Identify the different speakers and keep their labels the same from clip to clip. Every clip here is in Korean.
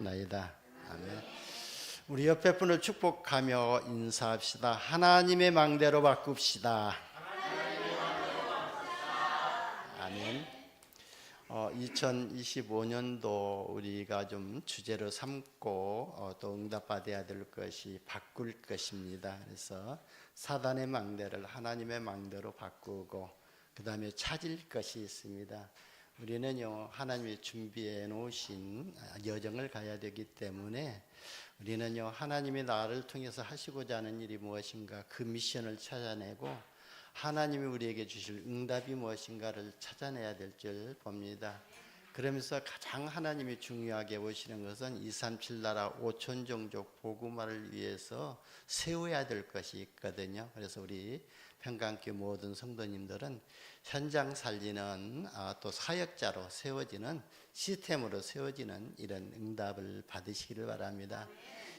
Speaker 1: 나이다. 아멘. 우리 옆에 분을 축복하며 인사합시다. 하나님의 망대로 바꿉시다. 아멘. 2025년도 우리가 좀 주제로 삼고 또 응답받아야 될 것이 바꿀 것입니다. 그래서 사단의 망대를 하나님의 망대로 바꾸고 그 다음에 찾을 것이 있습니다. 우리는요, 하나님이 준비해 놓으신 여정을 가야 되기 때문에 우리는요, 하나님이 나를 통해서 하시고자 하는 일이 무엇인가 그 미션을 찾아내고 하나님이 우리에게 주실 응답이 무엇인가를 찾아내야 될 줄 봅니다. 그러면서 가장 하나님이 중요하게 보시는 것은 237 나라 5천 종족 복음화를 위해서 세워야 될 것이 있거든요. 그래서 우리 평강교회 모든 성도님들은 현장 살리는 또 사역자로 세워지는 시스템으로 세워지는 이런 응답을 받으시기를 바랍니다.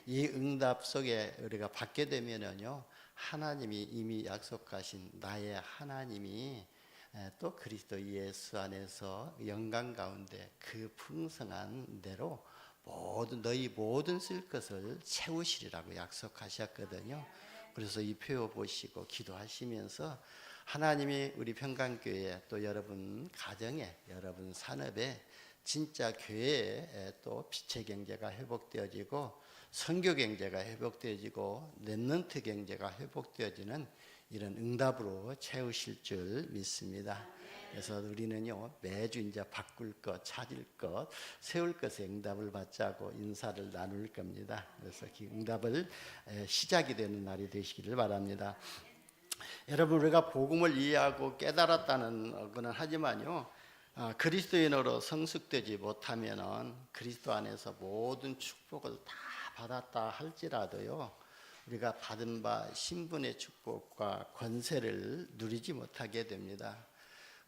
Speaker 1: 이 응답 속에 우리가 받게 되면은요, 하나님이 이미 약속하신 나의 하나님이 또 그리스도 예수 안에서 영광 가운데 그 풍성한 대로 너희 모든 쓸 것을 채우시리라고 약속하셨거든요. 그래서 이 표 보시고 기도하시면서 하나님이 우리 평강교회 또 여러분 가정에 여러분 산업에 진짜 교회에 또 빛의 경제가 회복되어지고 선교 경제가 회복되어지고 렘넌트 경제가 회복되어지는 이런 응답으로 채우실 줄 믿습니다. 그래서 우리는요, 매주 이제 바꿀 것, 찾을 것, 세울 것에 응답을 받자고 인사를 나눌 겁니다. 그래서 그 응답을 시작이 되는 날이 되시기를 바랍니다. 여러분, 우리가 복음을 이해하고 깨달았다는 것은 하지만요, 그리스도인으로 성숙되지 못하면은 그리스도 안에서 모든 축복을 다 받았다 할지라도요, 우리가 받은 바 신분의 축복과 권세를 누리지 못하게 됩니다.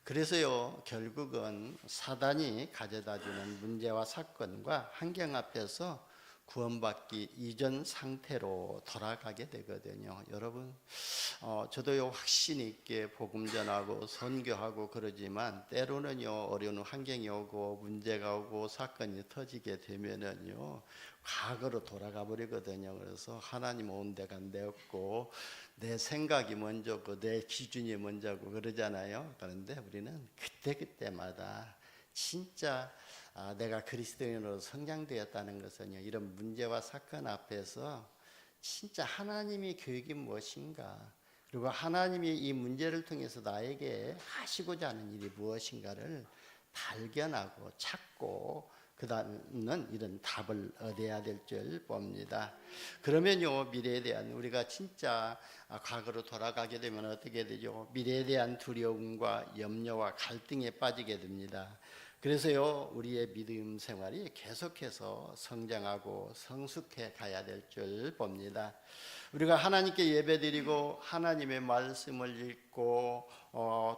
Speaker 1: 그래서요, 결국은 사단이 가져다 주는 문제와 사건과 환경 앞에서 구원받기 이전 상태로 돌아가게 되거든요. 여러분, 저도요, 확신 있게 복음 전하고 선교하고 그러지만 때로는요, 어려운 환경이 오고 문제가 오고 사건이 터지게 되면은요, 과거로 돌아가 버리거든요. 그래서 하나님 온 데가 내었고 내 생각이 먼저고 내 기준이 먼저고 그러잖아요. 그런데 우리는 그때그때마다 진짜 내가 그리스도인으로 성장되었다는 것은요, 이런 문제와 사건 앞에서 진짜 하나님의 계획이 무엇인가, 그리고 하나님이 이 문제를 통해서 나에게 하시고자 하는 일이 무엇인가를 발견하고 찾고 그 다음은 이런 답을 얻어야 될 줄 봅니다. 그러면요, 미래에 대한 우리가 진짜 과거로 돌아가게 되면 어떻게 되죠? 미래에 대한 두려움과 염려와 갈등에 빠지게 됩니다. 그래서요, 우리의 믿음 생활이 계속해서 성장하고 성숙해 가야 될 줄 봅니다. 우리가 하나님께 예배드리고 하나님의 말씀을 읽고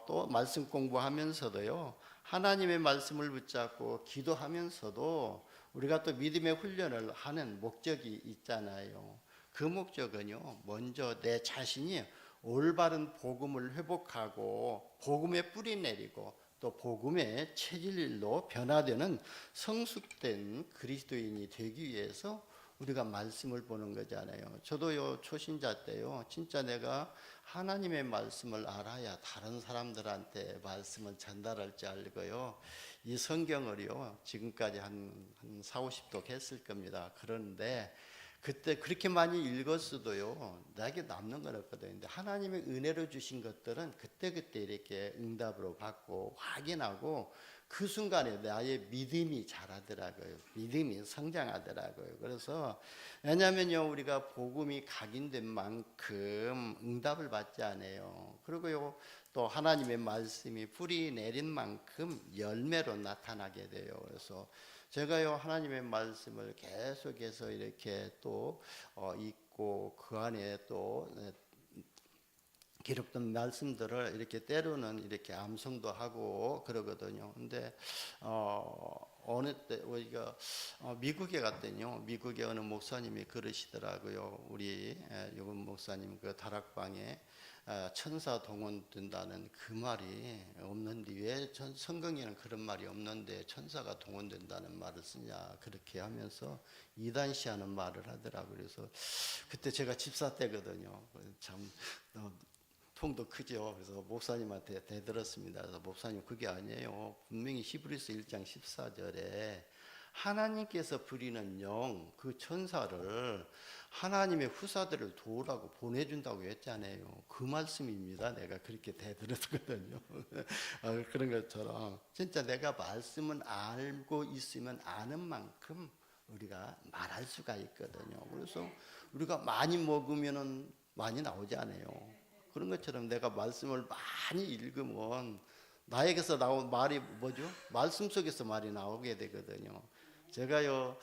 Speaker 1: 또 말씀 공부하면서도요, 하나님의 말씀을 붙잡고 기도하면서도 우리가 또 믿음의 훈련을 하는 목적이 있잖아요. 그 목적은요, 먼저 내 자신이 올바른 복음을 회복하고 복음에 뿌리 내리고 또 복음의 체질로 변화되는 성숙된 그리스도인이 되기 위해서 우리가 말씀을 보는 거잖아요. 저도요, 초신자 때요, 진짜 내가 하나님의 말씀을 알아야 다른 사람들한테 말씀을 전달할 줄 알고요, 이 성경을요, 지금까지 한 4, 50독 했을 겁니다. 그런데 그때 그렇게 많이 읽었어도요, 나에게 남는 건 없거든요. 근데 하나님의 은혜로 주신 것들은 그때그때 이렇게 응답으로 받고 확인하고 그 순간에 나의 믿음이 자라더라고요. 믿음이 성장하더라고요. 그래서 왜냐하면요, 우리가 복음이 각인된 만큼 응답을 받지 않아요. 그리고요, 또 하나님의 말씀이 뿌리 내린 만큼 열매로 나타나게 돼요. 그래서 제가요, 하나님의 말씀을 계속해서 이렇게 또 읽고 그 안에 또 기록된 말씀들을 이렇게 때로는 이렇게 암송도 하고 그러거든요. 근데 어느 때 우리가 미국에 갔더니요, 미국의 어느 목사님이 그러시더라고요. 우리 요금 목사님 그 다락방에 천사 동원된다는 그 말이 없는데 왜 성경에는 그런 말이 없는데 천사가 동원된다는 말을 쓰냐, 그렇게 하면서 이단시하는 말을 하더라고요. 그래서 그때 제가 집사 때거든요. 참 통도 크죠. 그래서 목사님한테 대들었습니다. 그래서 목사님, 그게 아니에요. 분명히 히브리서 1장 14절에 하나님께서 부리는 영, 그 천사를 하나님의 후사들을 도우라고 보내준다고 했잖아요. 그 말씀입니다. 내가 그렇게 대들었거든요. 그런 것처럼 진짜 내가 말씀은 알고 있으면 아는 만큼 우리가 말할 수가 있거든요. 그래서 우리가 많이 먹으면은 많이 나오지 않아요. 그런 것처럼 내가 말씀을 많이 읽으면 나에게서 나온 말이 뭐죠? 말씀 속에서 말이 나오게 되거든요. 제가요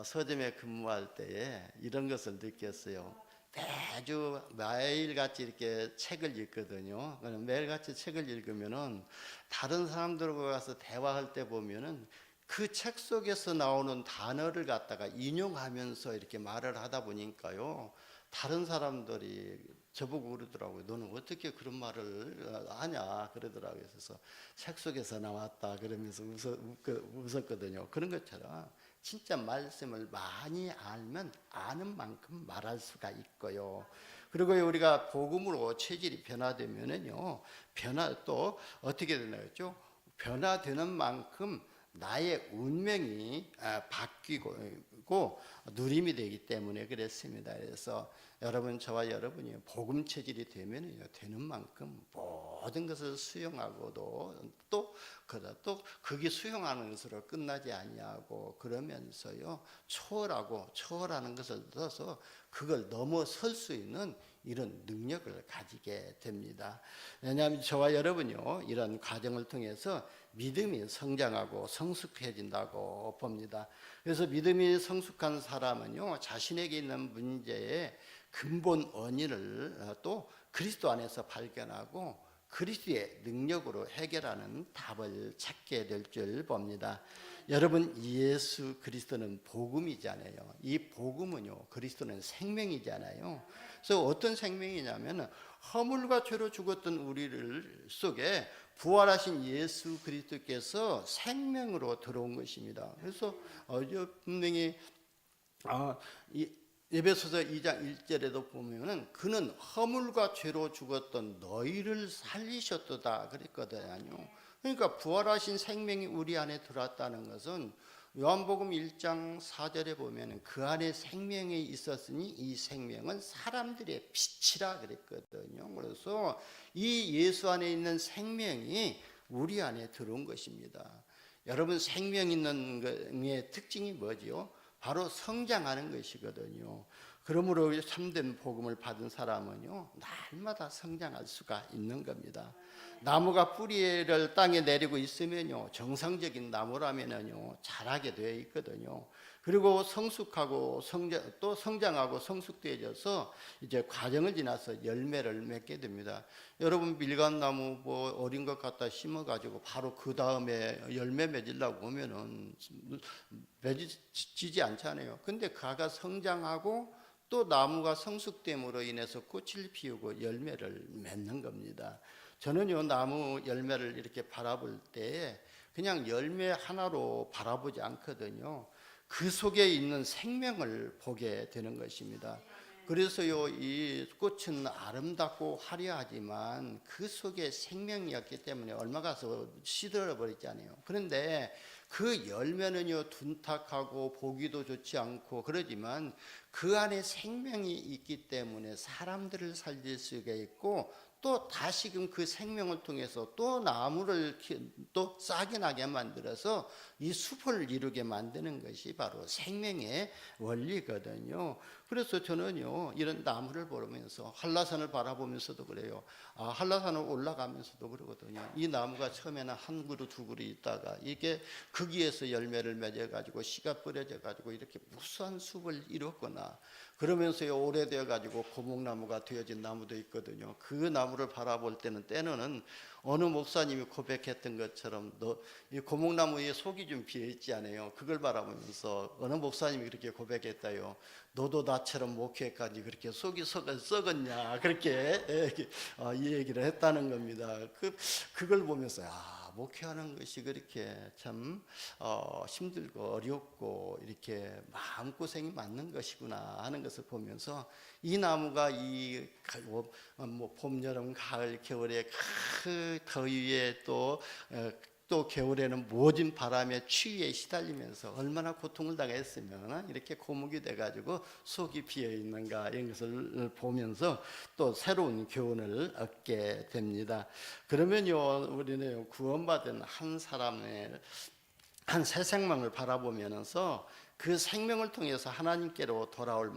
Speaker 1: 서점에 근무할 때에 이런 것을 느꼈어요. 매주 매일같이 이렇게 책을 읽거든요. 매일같이 책을 읽으면은 다른 사람들과 가서 대화할 때 보면은 그 책 속에서 나오는 단어를 갖다가 인용하면서 이렇게 말을 하다 보니까요, 다른 사람들이 저보고 그러더라고요. 너는 어떻게 그런 말을 하냐 그러더라고요. 그래서 책 속에서 나왔다 그러면서 웃었거든요. 그런 것처럼 진짜 말씀을 많이 알면 아는 만큼 말할 수가 있고요. 그리고 우리가 복음으로 체질이 변화되면은요, 또 어떻게 되나요? 변화되는 만큼 나의 운명이 바뀌고 누림이 되기 때문에 그랬습니다. 그래서 여러분, 저와 여러분이 복음 체질이 되면요, 되는 만큼 모든 것을 수용하고도 또 그게 수용하는 것으로 끝나지 아니하고 그러면서요, 초월하는 것을 써서 그걸 넘어설 수 있는 이런 능력을 가지게 됩니다. 왜냐하면 저와 여러분이요, 이런 과정을 통해서 믿음이 성장하고 성숙해진다고 봅니다. 그래서 믿음이 성숙한 사람은요, 자신에게 있는 문제의 근본 원인을 또 그리스도 안에서 발견하고 그리스도의 능력으로 해결하는 답을 찾게 될 줄 봅니다. 여러분, 예수 그리스도는 복음이잖아요. 이 복음은요, 그리스도는 생명이잖아요. 그래서 어떤 생명이냐면 허물과 죄로 죽었던 우리를 속에 부활하신 예수 그리스도께서 생명으로 들어온 것입니다. 그래서 분명히 에베소서 2장 1절에도 보면은 그는 허물과 죄로 죽었던 너희를 살리셨도다 그랬거든요. 그러니까 부활하신 생명이 우리 안에 들어왔다는 것은 요한복음 1장 4절에 보면은 그 안에 생명이 있었으니 이 생명은 사람들의 빛이라 그랬거든요. 그래서 이 예수 안에 있는 생명이 우리 안에 들어온 것입니다. 여러분, 생명 있는 것의 특징이 뭐지요? 바로 성장하는 것이거든요. 그러므로 참된 복음을 받은 사람은요, 날마다 성장할 수가 있는 겁니다. 나무가 뿌리를 땅에 내리고 있으면요, 정상적인 나무라면요 자라게 되어 있거든요. 그리고 성숙하고 또 성장하고 성숙되어져서 이제 과정을 지나서 열매를 맺게 됩니다. 여러분, 밀감나무 어린 것 갖다 심어가지고 바로 그 다음에 열매 맺으려고 보면은 맺지지 않잖아요. 근데 그가 성장하고 또 나무가 성숙됨으로 인해서 꽃을 피우고 열매를 맺는 겁니다. 저는요, 나무 열매를 이렇게 바라볼 때 그냥 열매 하나로 바라보지 않거든요. 그 속에 있는 생명을 보게 되는 것입니다. 그래서요, 이 꽃은 아름답고 화려하지만 그 속에 생명이었기 때문에 얼마 가서 시들어 버렸잖아요. 그런데 그 열매는요, 둔탁하고 보기도 좋지 않고 그러지만 그 안에 생명이 있기 때문에 사람들을 살릴 수가 있고 또 다시금 그 생명을 통해서 또 나무를 또 싹이 나게 만들어서 이 숲을 이루게 만드는 것이 바로 생명의 원리거든요. 그래서 저는요, 이런 나무를 보면서 한라산을 바라보면서도 그래요. 한라산을 올라가면서도 그러거든요. 이 나무가 처음에는 한 그루 두 그루 있다가 이게 거기에서 열매를 맺어가지고 씨가 뿌려져가지고 이렇게 무수한 숲을 이뤘구나. 그러면서요, 오래되어 가지고 고목나무가 되어진 나무도 있거든요. 그 나무를 바라볼 때는 어느 목사님이 고백했던 것처럼 이 고목나무 위에 속이 좀 비어 있지 않아요? 그걸 바라보면서 어느 목사님이 그렇게 고백했다요. 너도 나처럼 목회까지 그렇게 속이 썩었냐 그렇게 이 얘기를 했다는 겁니다. 그걸 보면서 목회하는 것이 그렇게 참 힘들고 어렵고 이렇게 마음고생이 많는 것이구나 하는 것을 보면서 이 나무가 봄, 여름, 가을, 겨울에 그 더위에 또 겨울에는 모진 바람에 추위에 시달리면서 얼마나 고통을 당했으면 이렇게 고목이 돼가지고 속이 비어 있는가 이런 것을 보면서 또 새로운 교훈을 얻게 됩니다. 그러면요, 우리는 구원받은 한 사람의 한 새 생명을 바라보면서 그 생명을 통해서 하나님께로 돌아올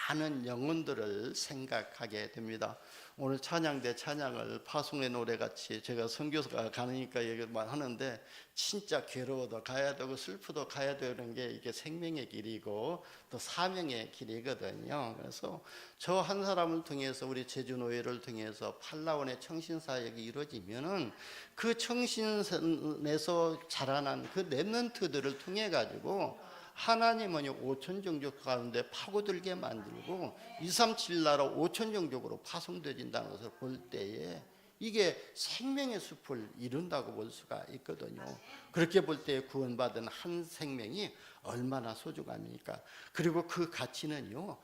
Speaker 1: 많은 영혼들을 생각하게 됩니다. 오늘 찬양대 찬양을 파송의 노래같이 제가 선교사가 가니까 얘기만 하는데 진짜 괴로워도 가야 되고 슬프도 가야 되는 게 이게 생명의 길이고 또 사명의 길이거든요. 그래서 저 한 사람을 통해서 우리 제주노예를 통해서 팔라원의 청신사역이 이루어지면은 그 청신선에서 자라난 그 렘넌트들을 통해 가지고 하나님은 5천 종족 가운데 파고들게 만들고 237 나라 5천 종족으로 파송되어진다는 것을 볼 때에 이게 생명의 숲을 이룬다고 볼 수가 있거든요. 그렇게 볼 때 구원받은 한 생명이 얼마나 소중합니까? 그리고 그 가치는요,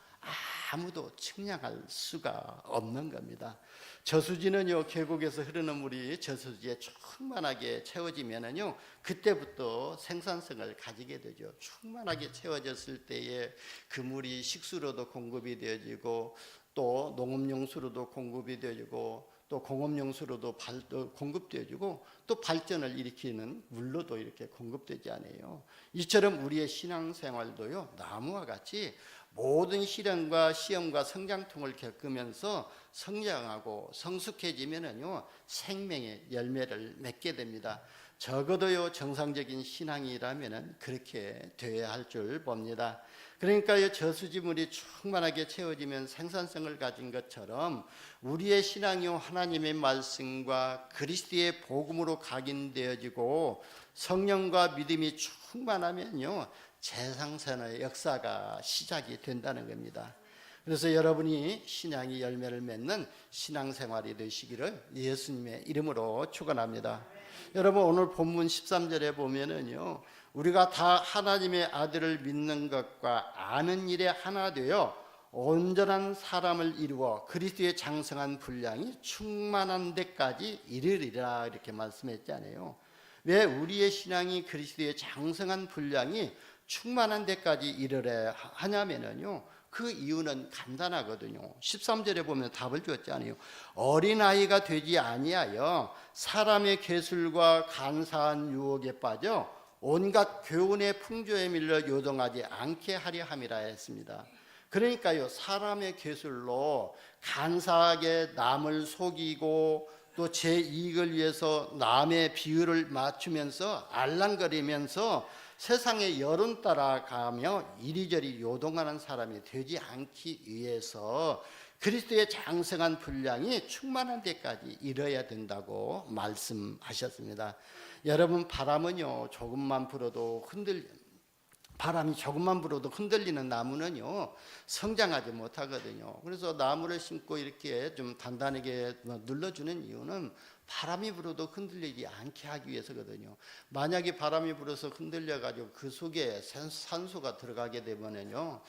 Speaker 1: 아무도 측량할 수가 없는 겁니다. 저수지는요, 계곡에서 흐르는 물이 저수지에 충만하게 채워지면은요, 그때부터 생산성을 가지게 되죠. 충만하게 채워졌을 때에 그 물이 식수로도 공급이 되어지고 또 농업용수로도 공급이 되어지고 또 공업용수로도 공급되어지고 또 발전을 일으키는 물로도 이렇게 공급되지 않아요. 이처럼 우리의 신앙생활도요, 나무와 같이 모든 시련과 시험과 성장통을 겪으면서 성장하고 성숙해지면은요, 생명의 열매를 맺게 됩니다. 적어도요, 정상적인 신앙이라면은 그렇게 되어야 할 줄 봅니다. 그러니까요, 저수지물이 충만하게 채워지면 생산성을 가진 것처럼 우리의 신앙이요, 하나님의 말씀과 그리스도의 복음으로 각인되어지고 성령과 믿음이 충만하면요, 재상선의 역사가 시작이 된다는 겁니다. 그래서 여러분이 신앙이 열매를 맺는 신앙생활이 되시기를 예수님의 이름으로 축원합니다. 여러분, 오늘 본문 13절에 보면은요, 우리가 다 하나님의 아들을 믿는 것과 아는 일에 하나 되어 온전한 사람을 이루어 그리스도의 장성한 분량이 충만한 데까지 이르리라 이렇게 말씀했잖아요. 왜 우리의 신앙이 그리스도의 장성한 분량이 충만한 데까지 이르려 하냐면요, 그 이유는 간단하거든요. 13절에 보면 답을 주었잖아요. 어린아이가 되지 아니하여 사람의 괴술과 간사한 유혹에 빠져 온갖 교훈의 풍조에 밀려 요동하지 않게 하려 함이라 했습니다. 그러니까요, 사람의 괴술로 간사하게 남을 속이고 또 제 이익을 위해서 남의 비율을 맞추면서 알랑거리면서 세상의 여론 따라가며 이리저리 요동하는 사람이 되지 않기 위해서 그리스도의 장성한 분량이 충만한 데까지 이뤄야 된다고 말씀하셨습니다. 여러분, 바람은요, 바람이 조금만 불어도 흔들리는 나무는요, 성장하지 못하거든요. 그래서 나무를 심고 이렇게 좀 단단하게 눌러주는 이유는 바람이 불어도 흔들리지 않게 하기 위해서거든요. 만약에 바람이 불어서 흔들려가지고 그 속에 산소가 들어가게 되면은요,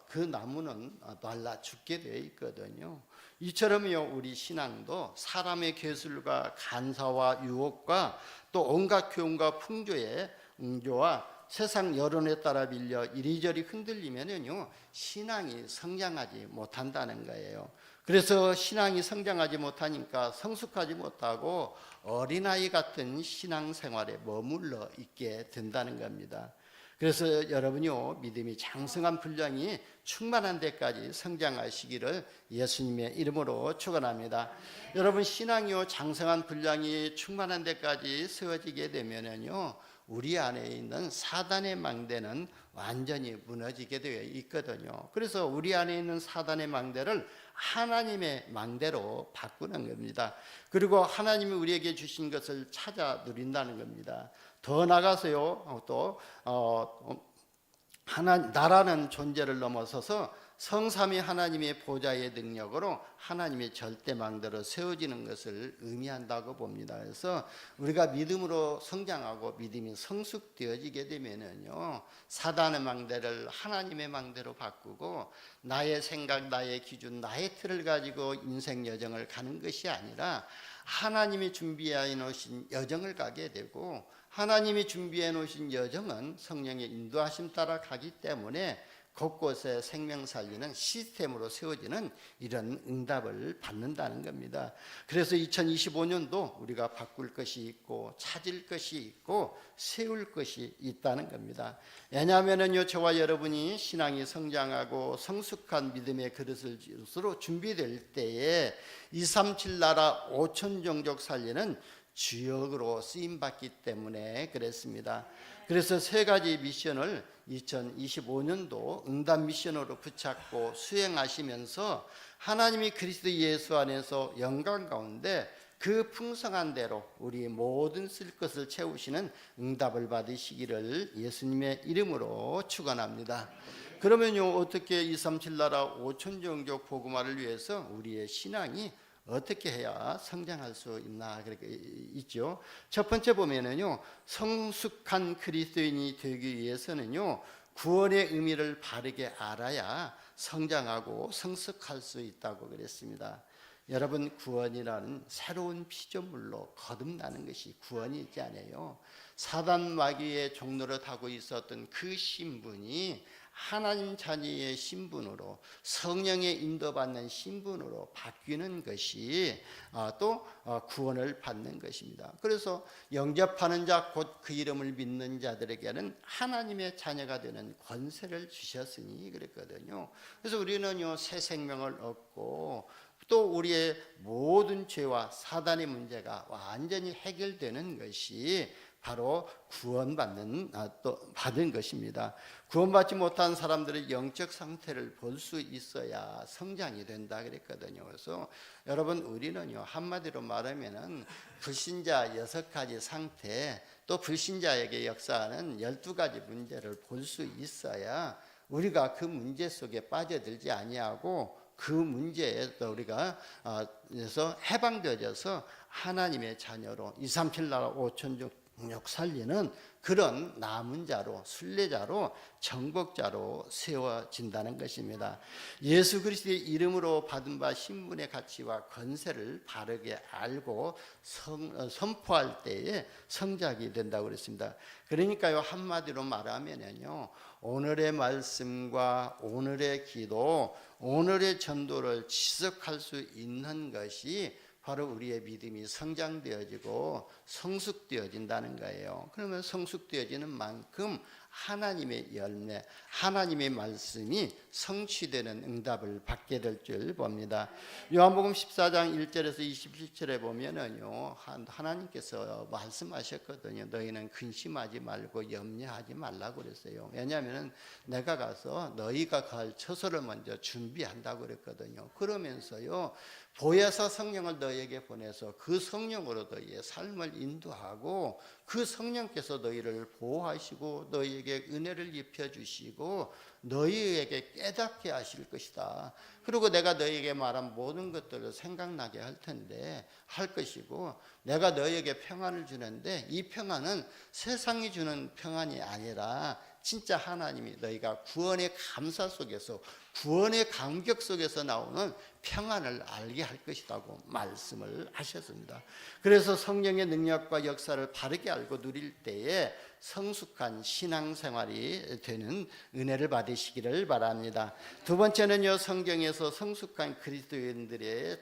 Speaker 1: 그 나무는 말라 죽게 되어 있거든요. 이처럼요, 우리 신앙도 사람의 괴술과 간사와 유혹과 또 온갖 교훈과 풍조의 응조와 세상 여론에 따라 밀려 이리저리 흔들리면은요, 신앙이 성장하지 못한다는 거예요. 그래서 신앙이 성장하지 못하니까 성숙하지 못하고 어린아이 같은 신앙생활에 머물러 있게 된다는 겁니다. 그래서 여러분이요, 믿음이 장성한 분량이 충만한 데까지 성장하시기를 예수님의 이름으로 축원합니다. 여러분, 신앙이요, 장성한 분량이 충만한 데까지 세워지게 되면은요, 우리 안에 있는 사단의 망대는 완전히 무너지게 되어 있거든요. 그래서 우리 안에 있는 사단의 망대를 하나님의 망대로 바꾸는 겁니다. 그리고 하나님이 우리에게 주신 것을 찾아 누린다는 겁니다. 더 나가서요, 또 나라는 존재를 넘어서서 성삼위 하나님의 보좌의 능력으로 하나님의 절대망대로 세워지는 것을 의미한다고 봅니다. 그래서 우리가 믿음으로 성장하고 믿음이 성숙되어지게 되면은요, 사단의 망대를 하나님의 망대로 바꾸고 나의 생각, 나의 기준, 나의 틀을 가지고 인생 여정을 가는 것이 아니라 하나님이 준비해 놓으신 여정을 가게 되고, 하나님이 준비해 놓으신 여정은 성령의 인도하심 따라 가기 때문에 곳곳에 생명 살리는 시스템으로 세워지는 이런 응답을 받는다는 겁니다. 그래서 2025년도 우리가 바꿀 것이 있고 찾을 것이 있고 세울 것이 있다는 겁니다. 왜냐하면요, 저와 여러분이 신앙이 성장하고 성숙한 믿음의 그릇을 지으로 준비될 때에 237 나라 5천 종족 살리는 주역으로 쓰임받기 때문에 그랬습니다. 그래서 세 가지 미션을 2025년도 응답 미션으로 붙잡고 수행하시면서 하나님이 그리스도 예수 안에서 영광 가운데 그 풍성한 대로 우리 모든 쓸 것을 채우시는 응답을 받으시기를 예수님의 이름으로 축원합니다. 그러면요, 어떻게 237 나라 5천 종족 복음화를 위해서 우리의 신앙이 어떻게 해야 성장할 수 있나 그렇게 있죠. 첫 번째 보면은요, 성숙한 그리스도인이 되기 위해서는요, 구원의 의미를 바르게 알아야 성장하고 성숙할 수 있다고 그랬습니다. 여러분, 구원이라는 새로운 피조물로 거듭나는 것이 구원이지 않아요. 사단 마귀의 종노릇 하고 있었던 그 신분이 하나님 자녀의 신분으로, 성령의 인도받는 신분으로 바뀌는 것이 또 구원을 받는 것입니다. 그래서 영접하는 자, 곧 그 이름을 믿는 자들에게는 하나님의 자녀가 되는 권세를 주셨으니 그랬거든요. 그래서 우리는요, 새 생명을 얻고 또 우리의 모든 죄와 사단의 문제가 완전히 해결되는 것이 바로 구원받는 또 받은 것입니다. 구원받지 못한 사람들의 영적 상태를 볼 수 있어야 성장이 된다 그랬거든요. 그래서 여러분, 우리는요, 한마디로 말하면은 불신자 6가지 상태, 또 불신자에게 역사하는 12가지 문제를 볼 수 있어야 우리가 그 문제 속에 빠져들지 아니하고 그 문제에 우리가 그래서 해방되어져서 하나님의 자녀로 237 나라 5천 종족 살리는 그런 남은 자로, 순례자로, 정복자로 세워진다는 것입니다. 예수 그리스도의 이름으로 받은 바 신분의 가치와 권세를 바르게 알고 선포할 때에 성장이 된다고 그랬습니다. 그러니까요, 한마디로 말하면요, 오늘의 말씀과 오늘의 기도, 오늘의 전도를 지속할 수 있는 것이 바로 우리의 믿음이 성장되어지고 성숙되어진다는 거예요. 그러면 성숙되어지는 만큼 하나님의 열매, 하나님의 말씀이 성취되는 응답을 받게 될 줄 봅니다. 요한복음 14장 1절에서 27절에 보면은요, 하나님께서 말씀하셨거든요. 너희는 근심하지 말고 염려하지 말라고 그랬어요. 왜냐하면 내가 가서 너희가 갈 처소를 먼저 준비한다고 그랬거든요. 그러면서요, 보혜사 성령을 너희에게 보내서 그 성령으로 너희의 삶을 인도하고 그 성령께서 너희를 보호하시고 너희에게 은혜를 입혀주시고 너희에게 깨닫게 하실 것이다. 그리고 내가 너희에게 말한 모든 것들을 생각나게 할 텐데 할 것이고, 내가 너희에게 평안을 주는데 이 평안은 세상이 주는 평안이 아니라 진짜 하나님이 너희가 구원의 감사 속에서, 구원의 감격 속에서 나오는 평안을 알게 할 것이라고 말씀을 하셨습니다. 그래서 성령의 능력과 역사를 바르게 알고 누릴 때에 성숙한 신앙생활이 되는 은혜를 받으시기를 바랍니다. 두 번째는요, 성경에서 성숙한 그리스도인들의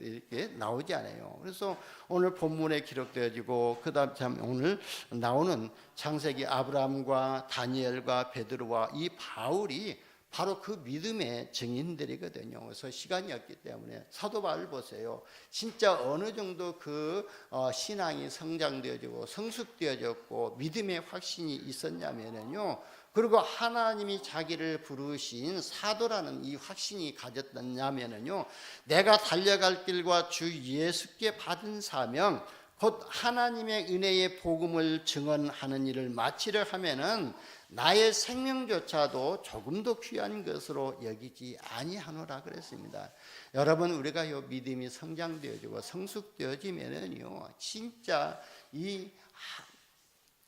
Speaker 1: 이렇게 나오지 않아요. 그래서 오늘 본문에 기록되어지고 그다음 오늘 나오는 창세기 아브라함과 다니엘과 베드로와 이 바울이 바로 그 믿음의 증인들이거든요. 그래서 시간이 없기 때문에 사도 바울 보세요. 진짜 어느 정도 그 신앙이 성장되어지고 성숙되어졌고 믿음의 확신이 있었냐면요. 그리고 하나님이 자기를 부르신 사도라는 이 확신이 가졌냐면요. 내가 달려갈 길과 주 예수께 받은 사명, 곧 하나님의 은혜의 복음을 증언하는 일을 마치려 하면은 나의 생명조차도 조금도 귀한 것으로 여기지 아니하노라 그랬습니다. 여러분, 우리가 요 믿음이 성장되어지고 성숙되어지면은요, 진짜 이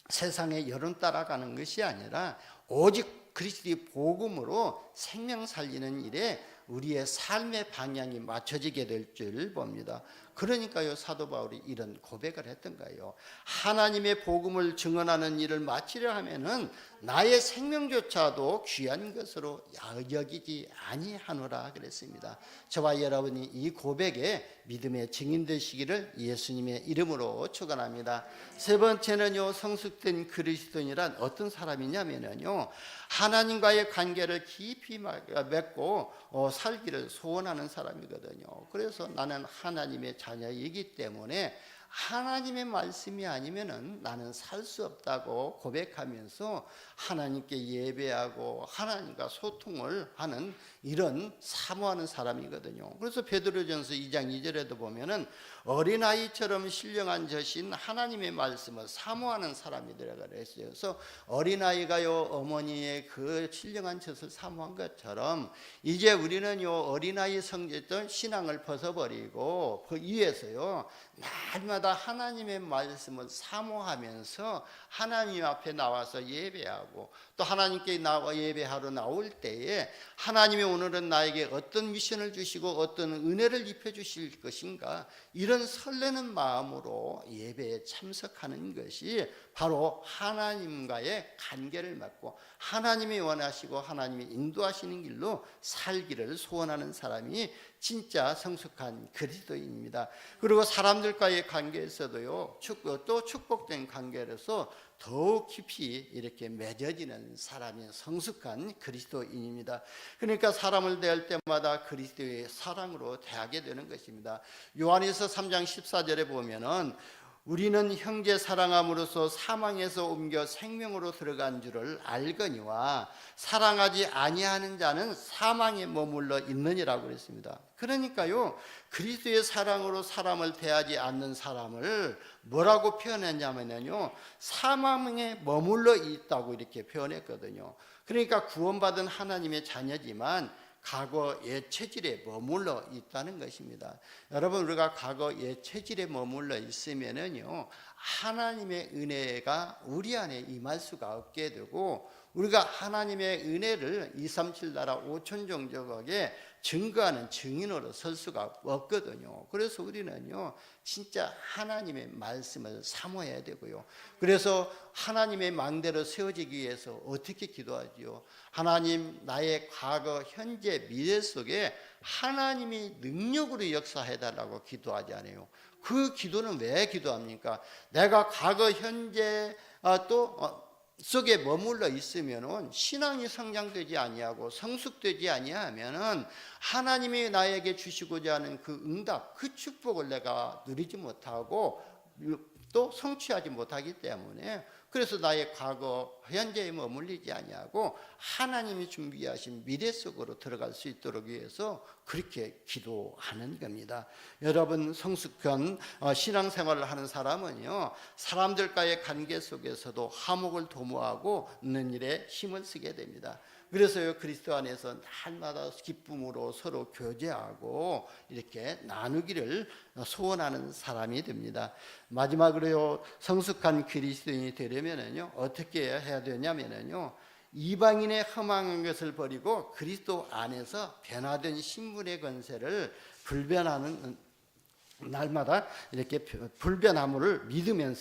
Speaker 1: 세상의 여론 따라가는 것이 아니라 오직 그리스도의 복음으로 생명 살리는 일에 우리의 삶의 방향이 맞춰지게 될 줄 봅니다. 그러니까요, 사도 바울이 이런 고백을 했던 거예요. 하나님의 복음을 증언하는 일을 마치려 하면은 나의 생명조차도 귀한 것으로 여기지 아니하노라 그랬습니다. 저와 여러분이 이 고백에 믿음의 증인 되시기를 예수님의 이름으로 축원합니다. 세 번째는요, 성숙된 그리스도인이란 어떤 사람이냐면요, 하나님과의 관계를 깊이 맺고 살기를 소원하는 사람이거든요. 그래서 나는 하나님의 자녀이기 때문에 하나님의 말씀이 아니면은 나는 살 수 없다고 고백하면서 하나님께 예배하고 하나님과 소통을 하는 이런 사모하는 사람이거든요. 그래서 베드로전서 2장 2절에도 보면은 어린아이처럼 신령한 저신 하나님의 말씀을 사모하는 사람이더라 그랬어요. 그래서 어린아이가요, 어머니의 그 신령한 젖을 사모한 것처럼 이제 우리는요, 어린아이 성질던 신앙을 벗어버리고 그 위에서요, 날마다 하나님의 말씀을 사모하면서 하나님 앞에 나와서 예배하고, 또 하나님께 나와 예배하러 나올 때에 하나님이 오늘은 나에게 어떤 미션을 주시고 어떤 은혜를 입혀 주실 것인가, 이런 설레는 마음으로 예배에 참석하는 것이 바로 하나님과의 관계를 맺고 하나님이 원하시고 하나님이 인도하시는 길로 살기를 소원하는 사람이 진짜 성숙한 그리스도인입니다. 그리고 사람들과의 관계에서도요, 또 축복된 관계로서 더욱 깊이 이렇게 맺어지는 사람이 성숙한 그리스도인입니다. 그러니까 사람을 대할 때마다 그리스도의 사랑으로 대하게 되는 것입니다. 요한일서 3장 14절에 보면은 우리는 형제 사랑함으로써 사망에서 옮겨 생명으로 들어간 줄을 알거니와 사랑하지 아니하는 자는 사망에 머물러 있느니라고 그랬습니다. 그러니까요, 그리스도의 사랑으로 사람을 대하지 않는 사람을 뭐라고 표현했냐면요, 사망에 머물러 있다고 이렇게 표현했거든요. 그러니까 구원받은 하나님의 자녀지만 과거 옛 체질에 머물러 있다는 것입니다. 여러분, 우리가 과거 옛 체질에 머물러 있으면은요, 하나님의 은혜가 우리 안에 임할 수가 없게 되고, 우리가 하나님의 은혜를 237 나라 5천 종족에게 증거하는 증인으로 설 수가 없거든요. 그래서 우리는요, 진짜 하나님의 말씀을 사모해야 되고요. 그래서 하나님의 망대로 세워지기 위해서 어떻게 기도하지요? 하나님, 나의 과거, 현재, 미래 속에 하나님이 능력으로 역사해달라고 기도하지 않아요. 그 기도는 왜 기도합니까? 내가 과거, 현재 속에 머물러 있으면은 신앙이 성장되지 아니하고 성숙되지 아니하면은 하나님이 나에게 주시고자 하는 그 응답, 그 축복을 내가 누리지 못하고 또 성취하지 못하기 때문에, 그래서 나의 과거, 현재에 머물리지 아니하고 하나님이 준비하신 미래 속으로 들어갈 수 있도록 위해서 그렇게 기도하는 겁니다. 여러분, 성숙한 신앙생활을 하는 사람은요, 사람들과의 관계 속에서도 화목을 도모하고 있는 일에 힘을 쓰게 됩니다. 그래서요, 그리스도 안에서 날마다 기쁨으로 서로 교제하고 이렇게 나누기를 소원하는 사람이 됩니다. 마지막으로요, 성숙한 그리스도인이 되려면은요, 어떻게 해야 되냐면은요, 이방인의 험한 것을 버리고 그리스도 안에서 변화된 신분의 권세를 불변하는, 날마다 이렇게 불변함을 믿으면은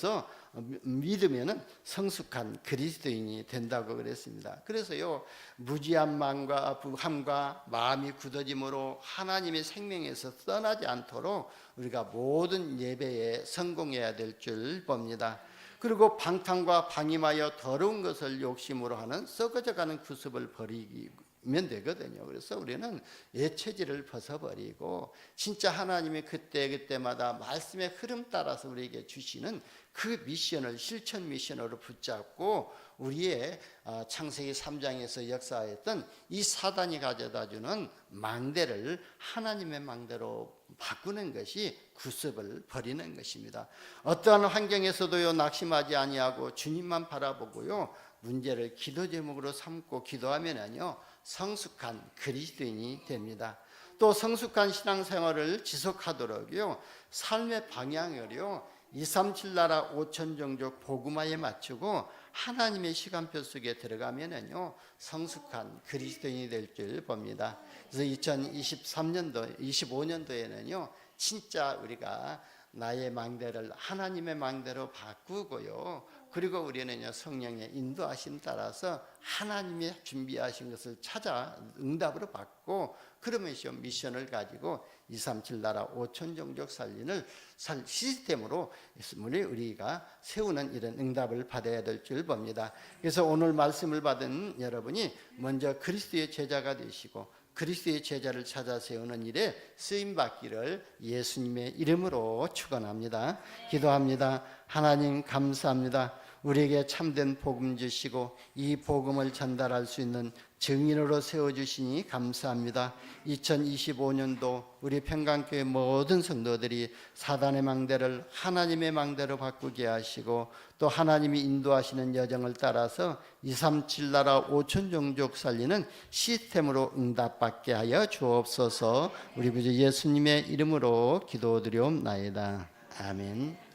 Speaker 1: 성숙한 그리스도인이 된다고 그랬습니다. 그래서요, 무지한 마음과 부함과 마음이 굳어짐으로 하나님의 생명에서 떠나지 않도록 우리가 모든 예배에 성공해야 될 줄 봅니다. 그리고 방탕과 방임하여 더러운 것을 욕심으로 하는 썩어져가는 구습을 버리면 되거든요. 그래서 우리는 옛체질을 벗어버리고 진짜 하나님이 그때마다 말씀의 흐름 따라서 우리에게 주시는 그 미션을 실천 미션으로 붙잡고 우리의 창세기 3장에서 역사했던 이 사단이 가져다주는 망대를 하나님의 망대로 바꾸는 것이 구습을 버리는 것입니다. 어떠한 환경에서도요 낙심하지 아니하고 주님만 바라보고요 문제를 기도 제목으로 삼고 기도하면은요 성숙한 그리스도인이 됩니다. 또 성숙한 신앙생활을 지속하도록요 삶의 방향을요 237 나라 5천 종족 복음화에 맞추고 하나님의 시간표 속에 들어가면은요 성숙한 그리스도인이 될 줄 봅니다. 그래서 2023년도 25년도에는요 진짜 우리가 나의 망대를 하나님의 망대로 바꾸고요 그리고 우리는요 성령의 인도하심 따라서 하나님이 준비하신 것을 찾아 응답으로 받고 그러면서 미션을 가지고 237 나라 5천 종족 살리는 시스템으로 우리가 세우는 이런 응답을 받아야 될 줄 봅니다. 그래서 오늘 말씀을 받은 여러분이 먼저 그리스도의 제자가 되시고 그리스도의 제자를 찾아 세우는 일에 쓰임 받기를 예수님의 이름으로 축원합니다. 기도합니다. 하나님 감사합니다. 우리에게 참된 복음 주시고 이 복음을 전달할 수 있는 증인으로 세워주시니 감사합니다. 2025년도 우리 평강교회 모든 성도들이 사단의 망대를 하나님의 망대로 바꾸게 하시고 또 하나님이 인도하시는 여정을 따라서 237 나라 5천 종족 살리는 시스템으로 응답받게 하여 주옵소서. 우리 구주 예수님의 이름으로 기도드리옵나이다. 아멘.